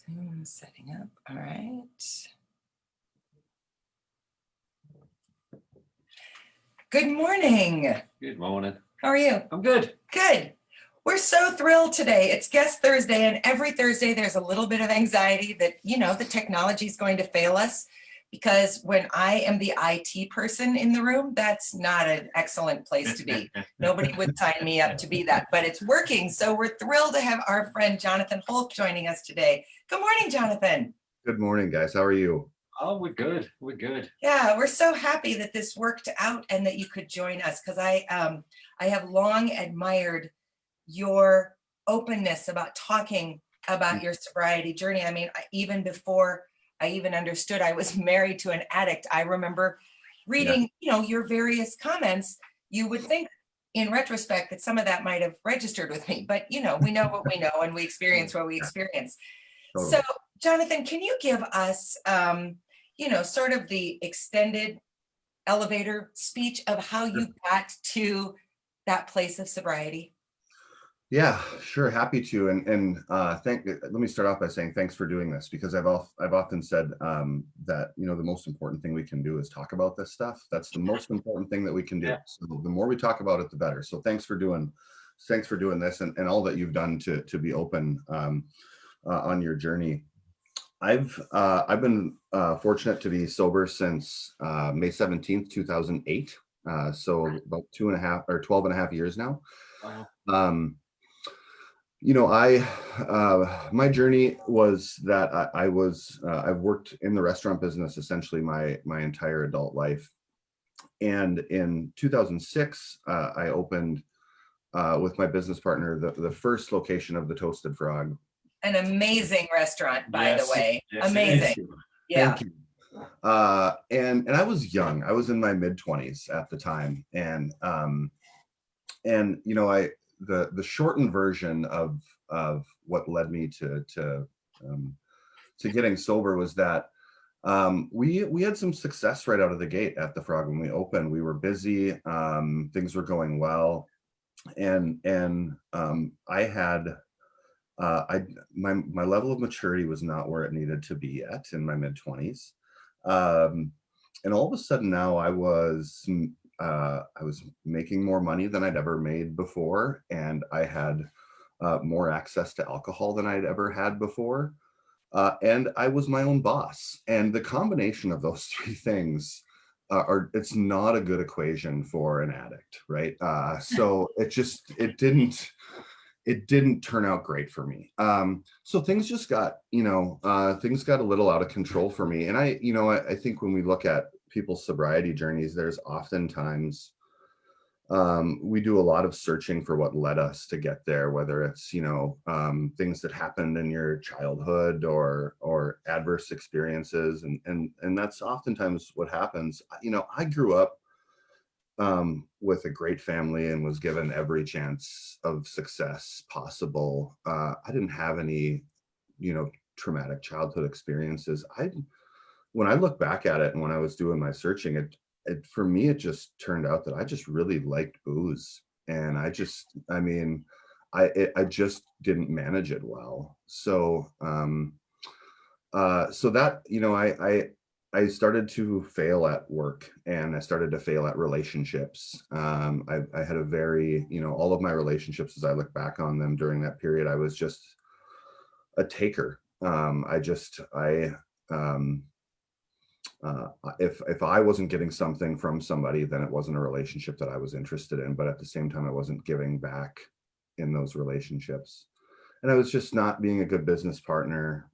Zoom setting up. All right. Good morning. Good morning. How are you? I'm good. Good. We're so thrilled today. It's Guest Thursday, and every Thursday there's a little bit of anxiety that, the technology is going to fail us, because when I am the IT person in the room, that's not an excellent place to be. Nobody would sign me up to be that, but it's working. So we're thrilled to have our friend Jonathan Holth joining us today. Good morning, Jonathan. Good morning, guys. How are you? Oh, we're good. We're good. Yeah, we're so happy that this worked out and that you could join us, because I have long admired your openness about talking about your sobriety journey. I mean, even before I even understood I was married to an addict, I remember reading, your various comments. You would think in retrospect that some of that might have registered with me, but we know what we know and we experience what we experience. Totally. So, Jonathan, can you give us, sort of the extended elevator speech of how you got to that place of sobriety? Yeah, sure. Happy to. Let me start off by saying thanks for doing this, because I've often said that, the most important thing we can do is talk about this stuff. That's the most important thing that we can do. Yeah. So the more we talk about it, the better. So thanks for doing this and all that you've done to be open on your journey. I've been fortunate to be sober since May 17th, 2008. So about 12 and a half years now. Wow. My journey was that I've worked in the restaurant business essentially my entire adult life. And in 2006, I opened with my business partner the first location of the Toasted Frog. An amazing restaurant, by the way. Yes, Amazing. Yeah. Thank you. And I was young. I was in my mid-20s at the time, and the shortened version of what led me to getting sober was that we had some success right out of the gate at the Frog when we opened. We were busy, things were going well, and I had my level of maturity was not where it needed to be yet in my mid-20s, and all of a sudden now I was making more money than I'd ever made before, and I had more access to alcohol than I'd ever had before, and I was my own boss. And the combination of those three things it's not a good equation for an addict, right? So it didn't turn out great for me. So things just got, things got a little out of control for me. And I think when we look at people's sobriety journeys, there's oftentimes, we do a lot of searching for what led us to get there, whether it's, things that happened in your childhood or adverse experiences. And that's oftentimes what happens. I grew up with a great family and was given every chance of success possible. I didn't have any, traumatic childhood experiences. When I look back at it and when I was doing my searching, for me, it just turned out that I just really liked booze. And I just didn't manage it well. So, I started to fail at work, and I started to fail at relationships. I had a very, all of my relationships, as I look back on them during that period, I was just a taker. If I wasn't getting something from somebody, then it wasn't a relationship that I was interested in. But at the same time, I wasn't giving back in those relationships, and I was just not being a good business partner.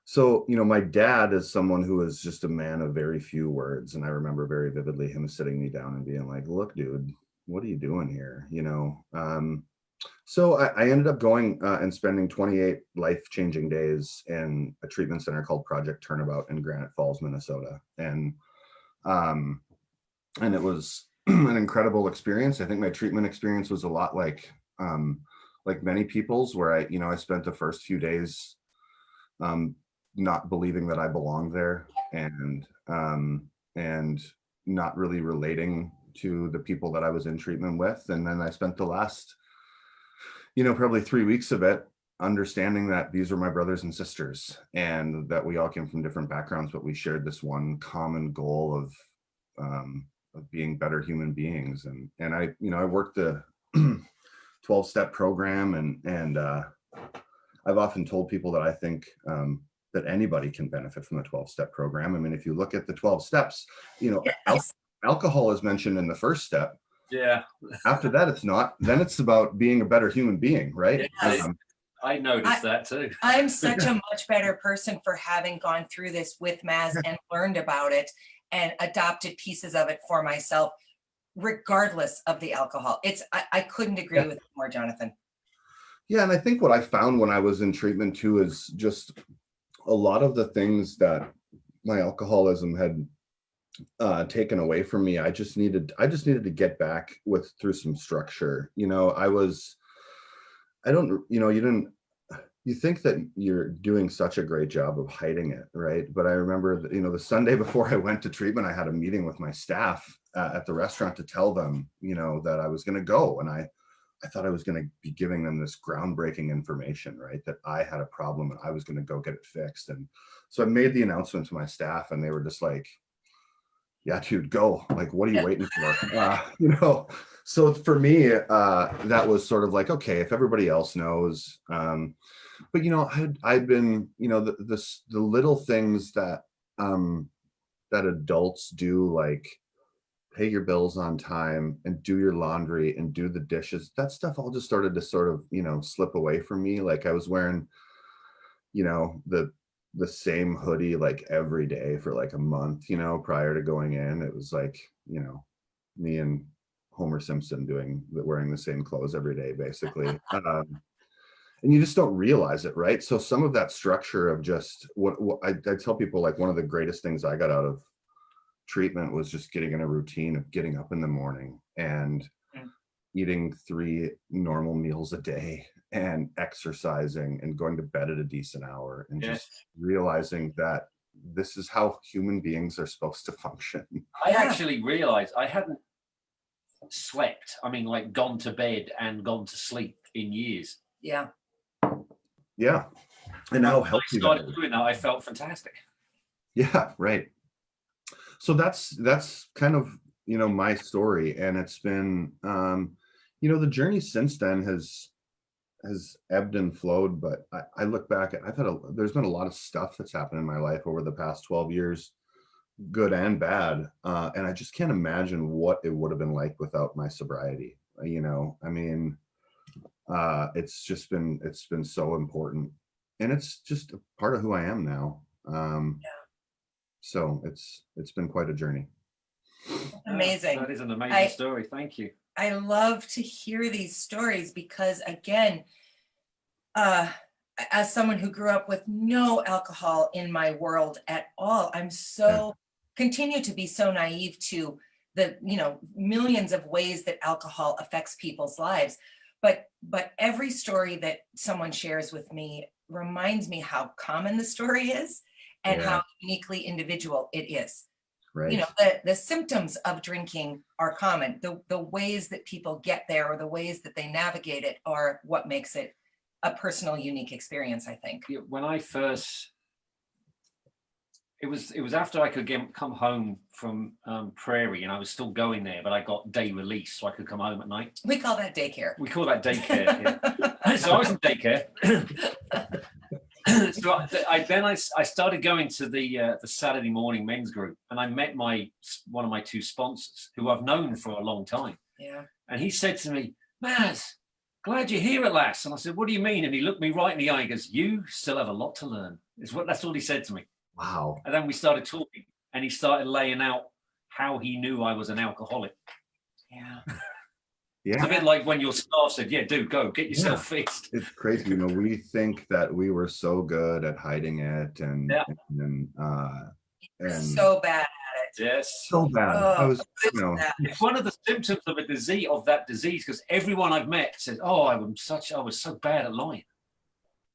So, my dad is someone who is just a man of very few words. And I remember very vividly him sitting me down and being like, look, dude, what are you doing here? So I ended up going and spending 28 life-changing days in a treatment center called Project Turnabout in Granite Falls, Minnesota. And it was an incredible experience. I think my treatment experience was a lot like many people's, where I spent the first few days not believing that I belonged there, and not really relating to the people that I was in treatment with. And then I spent the last, probably 3 weeks of it understanding that these were my brothers and sisters, and that we all came from different backgrounds, but we shared this one common goal of being better human beings. And I, I worked the 12-step program, and I've often told people that I think that anybody can benefit from the 12-step program. I mean, if you look at the 12 steps, Yes. alcohol is mentioned in the first step. Yeah. After that, it's not. Then it's about being a better human being, right? Yes. I noticed that too. I'm such a much better person for having gone through this with Maz and learned about it and adopted pieces of it for myself, regardless of the alcohol. I couldn't agree with you more, Jonathan. Yeah, and I think what I found when I was in treatment too is just a lot of the things that my alcoholism had taken away from me. I just needed to get back through some structure. You think that you're doing such a great job of hiding it, right? But I remember that, the Sunday before I went to treatment, I had a meeting with my staff at the restaurant to tell them, that I was going to go. And I thought I was going to be giving them this groundbreaking information, right? That I had a problem and I was going to go get it fixed. And so I made the announcement to my staff, and they were just like, yeah, dude, go. Like, what are you waiting for? So for me, that was sort of like, okay, if everybody else knows, but I'd been, the little things that that adults do, like pay your bills on time and do your laundry and do the dishes. That stuff all just started to sort of, slip away from me. Like I was wearing, the same hoodie like every day for like a month, prior to going in. It was like, me and Homer Simpson wearing the same clothes every day, basically. And you just don't realize it, right? So some of that structure of just what I tell people, like one of the greatest things I got out of treatment was just getting in a routine of getting up in the morning and eating 3 normal meals a day and exercising and going to bed at a decent hour, and just realizing that this is how human beings are supposed to function. I actually realized I hadn't slept, like gone to bed and gone to sleep in years. Yeah. Yeah. And how healthy I started doing that, I felt fantastic. Yeah, right. So that's kind of, my story. And it's been, the journey since then has ebbed and flowed, but I look back, there's been a lot of stuff that's happened in my life over the past 12 years, good and bad. And I just can't imagine what it would have been like without my sobriety. It's been so important, and it's just a part of who I am now. So it's been quite a journey. Amazing. That is an amazing story. Thank you. I love to hear these stories because, again, as someone who grew up with no alcohol in my world at all, I'm continue to be so naive to the, millions of ways that alcohol affects people's lives. But every story that someone shares with me reminds me how common the story is and how uniquely individual it is. Right. The symptoms of drinking are common. The ways that people get there or the ways that they navigate it are what makes it a personal, unique experience, I think. When I first, it was after I could come home from Prairie, and I was still going there, but I got day release, so I could come home at night. We call that daycare. We call that daycare. Yeah. So I was in daycare. So I started going to the Saturday morning men's group, and I met one of my 2 sponsors who I've known for a long time. Yeah. And he said to me, "Maz, glad you're here at last." And I said, "What do you mean?" And he looked me right in the eye and goes, "You still have a lot to learn." That's all he said to me. Wow. And then we started talking, and he started laying out how he knew I was an alcoholic. Yeah. Yeah. It's a bit like when your staff said, "Yeah, dude, go get yourself fixed." It's crazy. We think that we were so good at hiding it and so bad at it. Yes. So bad. I was, It's one of the symptoms of that disease, because everyone I've met says, "Oh, I was so bad at lying,"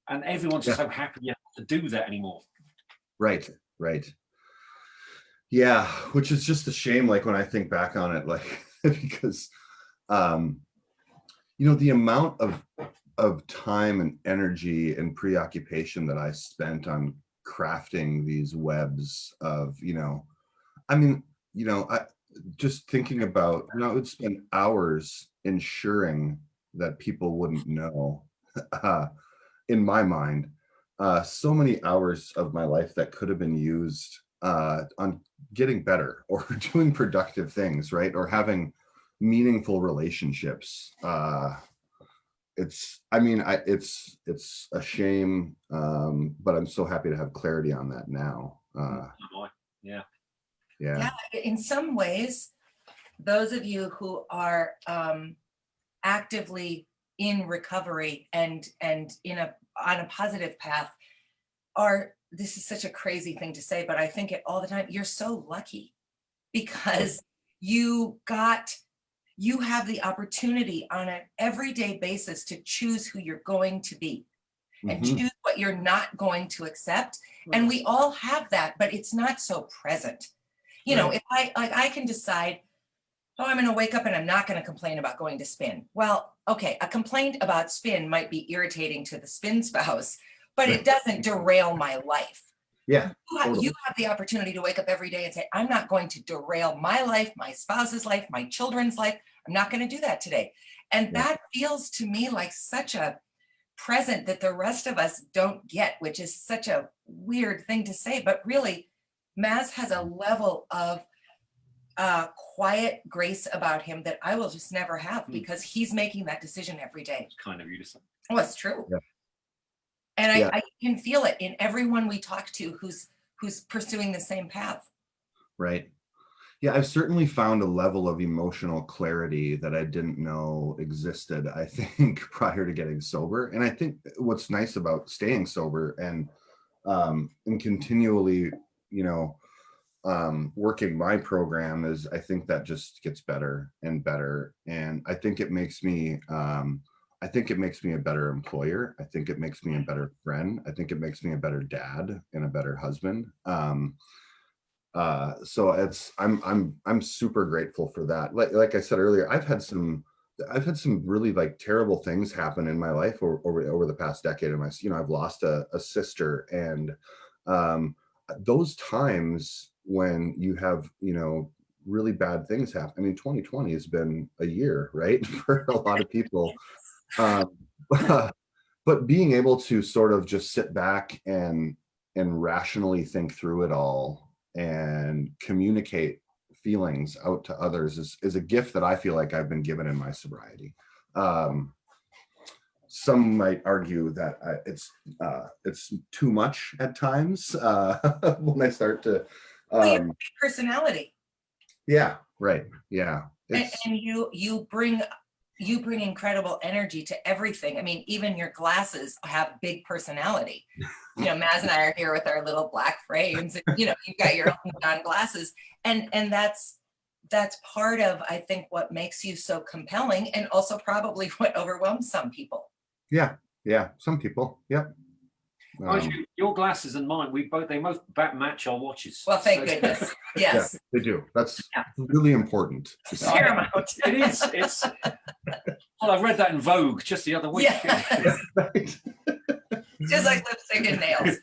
and everyone's just so happy you have to do that anymore. Right. Yeah, which is just a shame. Like when I think back on it, like because the amount of of time and energy and preoccupation that I spent on crafting these webs of, I mean, I just thinking about, I would spend hours ensuring that people wouldn't know, in my mind, so many hours of my life that could have been used on getting better or doing productive things, right? Or having meaningful relationships. It's a shame, but I'm so happy to have clarity on that now. Yeah. Yeah, in some ways, those of you who are actively in recovery and on a positive path this is such a crazy thing to say, but I think it all the time. You're so lucky because you have the opportunity on an everyday basis to choose who you're going to be and choose what you're not going to accept. And we all have that, but it's not so present. If I can decide, oh, I'm going to wake up and I'm not going to complain about going to spin. Well, okay, a complaint about spin might be irritating to the spin spouse, but it doesn't derail my life. Yeah. You have the opportunity to wake up every day and say, I'm not going to derail my life, my spouse's life, my children's life. I'm not going to do that today. And that feels to me like such a present that the rest of us don't get, which is such a weird thing to say. But really, Maz has a level of quiet grace about him that I will just never have because he's making that decision every day. It's kind of you to say. Oh, it's true. Yeah. And I can feel it in everyone we talk to who's pursuing the same path. Right. Yeah, I've certainly found a level of emotional clarity that I didn't know existed, I think, prior to getting sober. And I think what's nice about staying sober and continually, working my program is I think that just gets better and better. And I think it makes me a better employer. I think it makes me a better friend. I think it makes me a better dad and a better husband. So I'm super grateful for that. Like I said earlier, I've had some really like terrible things happen in my life over the past decade. And I've lost a sister, and those times when you have, really bad things happen. I mean, 2020 has been a year, right? For a lot of people. But being able to sort of just sit back and rationally think through it all and communicate feelings out to others is a gift that I feel like I've been given in my sobriety. Some might argue that it's too much at times when I start to. Your personality. Yeah. Right. Yeah. And you bring incredible energy to everything. I mean, even your glasses have big personality. Maz and I are here with our little black frames. And, you've got your own John glasses, and that's part of, I think, what makes you so compelling, and also probably what overwhelms some people. Yeah. Some people. Yep. Your glasses and mine, they both match our watches. Well, thank goodness. Yes. Yeah, they do. That's really important. It's paramount. It is. It's. Well, I read that in Vogue just the other week. Yeah. Right. Just like lipstick and nails.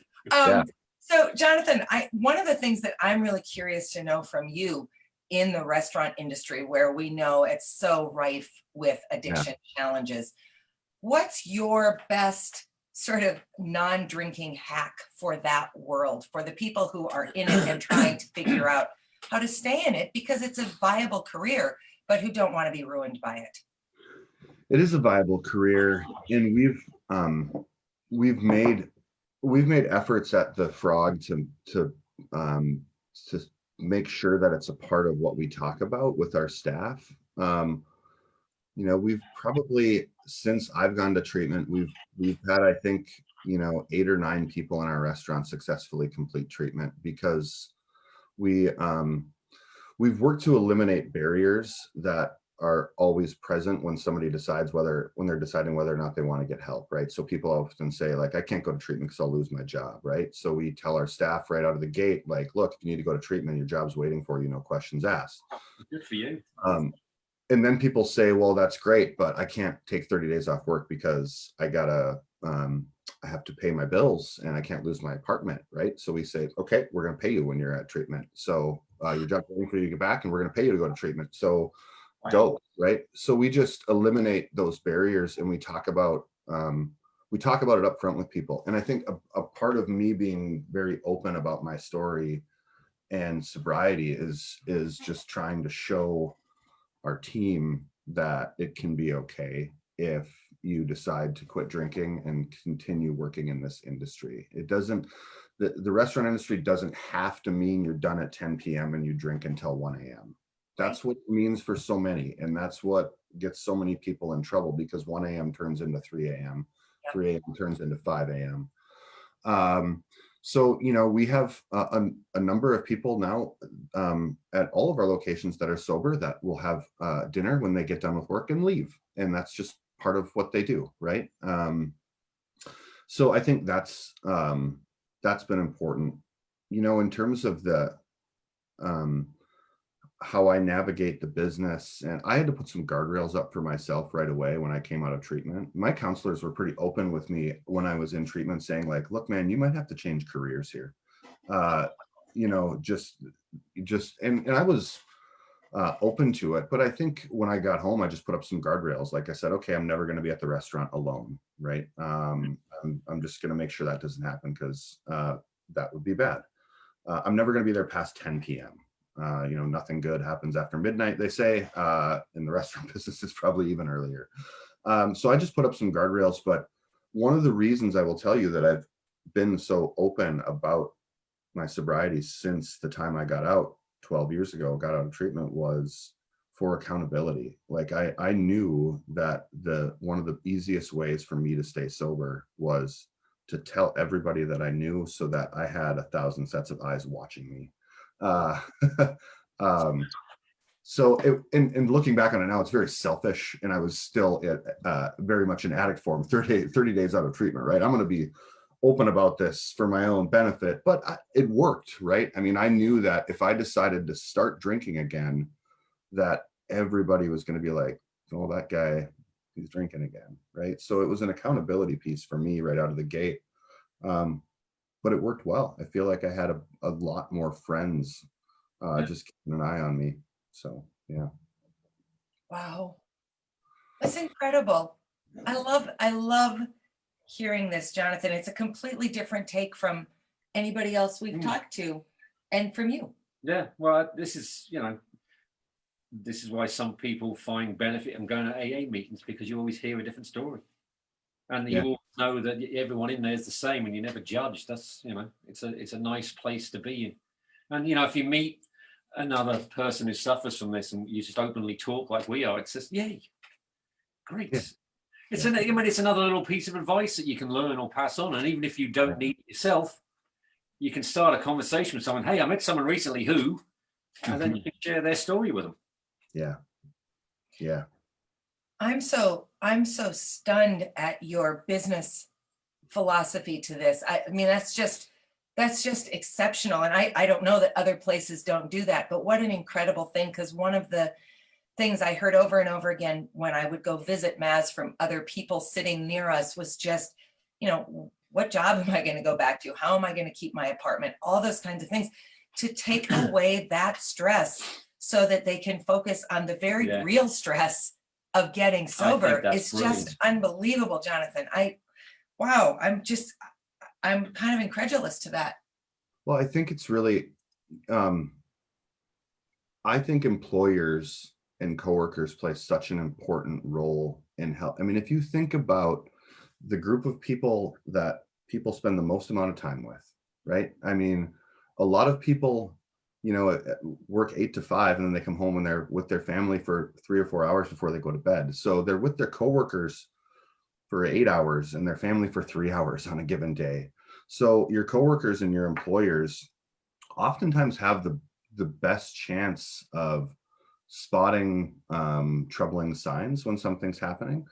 So, Jonathan, one of the things that I'm really curious to know from you in the restaurant industry, where we know it's so rife with addiction challenges, what's your best sort of non-drinking hack for that world, for the people who are in it and trying to figure out how to stay in it because it's a viable career, but who don't want to be ruined by it? It is a viable career, and we've made efforts at the Frog to make sure that it's a part of what we talk about with our staff. We've probably, since I've gone to treatment, we've had, I think, 8 or 9 people in our restaurant successfully complete treatment because we've worked to eliminate barriers that are always present when somebody when they're deciding whether or not they want to get help, right? So people often say, like, I can't go to treatment because I'll lose my job, right? So we tell our staff right out of the gate, like, look, if you need to go to treatment, your job's waiting for you, no questions asked. Good for you. and then people say, well, that's great, but I can't take 30 days off work because I gotta, I have to pay my bills and I can't lose my apartment, right? So we say, okay, we're going to pay you when you're at treatment. So your job's waiting for you to get back, and we're going to pay you to go to treatment. So Wow. dope, right? So we just eliminate those barriers, and we talk about it up front with people. And I think a part of me being very open about my story and sobriety is just trying to show our team that it can be okay if you decide to quit drinking and continue working in this industry. It doesn't, the restaurant industry doesn't have to mean you're done at 10 p.m. and you drink until 1 a.m. That's what it means for so many. And that's what gets so many people in trouble, because 1 a.m. turns into 3 a.m. 3 a.m. turns into 5 a.m. So, we have a number of people now at all of our locations that are sober that will have dinner when they get done with work and leave. And that's just part of what they do, right? So I think that's been important, in terms of the how I navigate the business. And I had to put some guardrails up for myself right away when I came out of treatment. My counselors were pretty open with me when I was in treatment, saying like, look, man, you might have to change careers here. And I was open to it. But I think when I got home, I just put up some guardrails. Like I said, okay, I'm never going to be at the restaurant alone, right? I'm just going to make sure that doesn't happen, because that would be bad. I'm never going to be there past 10 p.m. Nothing good happens after midnight, they say. In the restaurant business, it's probably even earlier. So I just put up some guardrails. But one of the reasons I will tell you that I've been so open about my sobriety since the time I got out 12 years ago, got out of treatment, was for accountability. Like I knew that one of the easiest ways for me to stay sober was to tell everybody that I knew, so that I had 1,000 sets of eyes watching me. So and looking back on it now, it's very selfish, and I was still very much in addict form 30 days out of treatment, right? I'm going to be open about this for my own benefit, but it worked, right? I mean, I knew that if I decided to start drinking again, that everybody was going to be like, oh, that guy, he's drinking again, right? So it was an accountability piece for me right out of the gate. But it worked well. I feel like I had a lot more friends just keeping an eye on me. So, yeah. Wow. That's incredible. I love hearing this, Jonathan. It's a completely different take from anybody else we've talked to, and from you. Yeah, well, this is why some people find benefit in going to AA meetings, because you always hear a different story, and you all know that everyone in there is the same, and you never judge. That's it's a nice place to be in. And if you meet another person who suffers from this, and you just openly talk like we are, it's just yay, great. Yeah. It's another little piece of advice that you can learn or pass on, and even if you don't need it yourself, you can start a conversation with someone. Hey, I met someone recently who, and then you can share their story with them. Yeah. I'm so stunned at your business philosophy to this. I mean, that's just exceptional. And I don't know that other places don't do that, but what an incredible thing. Because one of the things I heard over and over again when I would go visit Maz from other people sitting near us was just, what job am I going to go back to? How am I going to keep my apartment? All those kinds of things, to take away that stress so that they can focus on the very real stress of getting sober. It's brilliant. Just unbelievable, Jonathan. I'm kind of incredulous to that. Well, I think it's really, I think employers and coworkers play such an important role in health. I mean, if you think about the group of people that people spend the most amount of time with, right? I mean, a lot of people, work 8 to 5, and then they come home and they're with their family for 3 or 4 hours before they go to bed. So they're with their coworkers for 8 hours and their family for 3 hours on a given day. So your coworkers and your employers oftentimes have the best chance of spotting troubling signs when something's happening.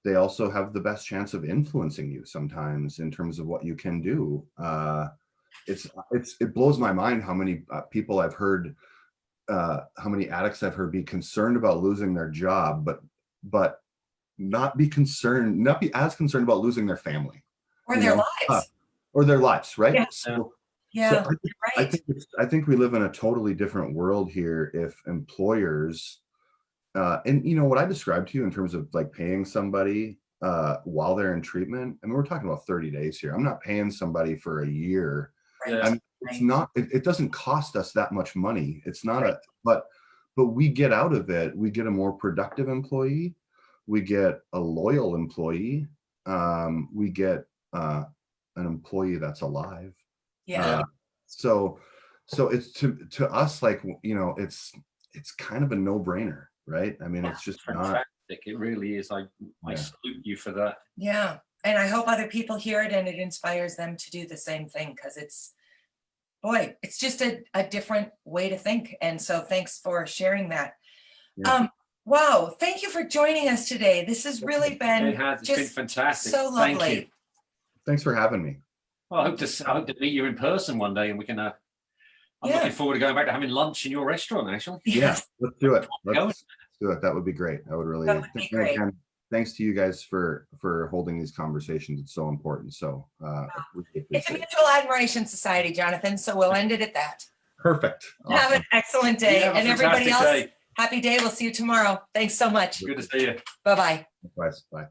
They also have the best chance of influencing you sometimes in terms of what you can do. It blows my mind how many people I've heard how many addicts I've heard be concerned about losing their job, but not be as concerned about losing their family Or you their know, lives. or their lives, right? Yeah. So Yeah, I you're I right. think I think we live in a totally different world here if employers and what I described to you in terms of like paying somebody while they're in treatment. I mean, we're talking about 30 days here. I'm not paying somebody for a year. Right. Yeah. I mean, it's Right. not. It doesn't cost us that much money. It's not Right. but we get out of it. We get a more productive employee. We get a loyal employee. We get an employee that's alive. Yeah. So it's to us like it's kind of a no-brainer, right? I mean, it's just not. Fantastic. It really is. I salute you for that. Yeah. And I hope other people hear it and it inspires them to do the same thing, because it's just a different way to think. And so thanks for sharing that. Yeah. Wow. Thank you for joining us today. This has really been It's been just fantastic. so lovely. Thank you. Thanks for having me. Well, I hope to meet you in person one day, and we can. I'm looking forward to going back to having lunch in your restaurant. Actually, Yeah, let's do it. Go. Let's do it. That would be great. I would really. That would be great. And thanks to you guys for holding these conversations. It's so important. So It's a mutual admiration society, Jonathan. So we'll end it at that. Perfect. Have Awesome. an excellent day. You have a And everybody else, fantastic day. happy day. We'll see you tomorrow. Thanks so much. Good to see you. Bye-bye. Bye. Bye.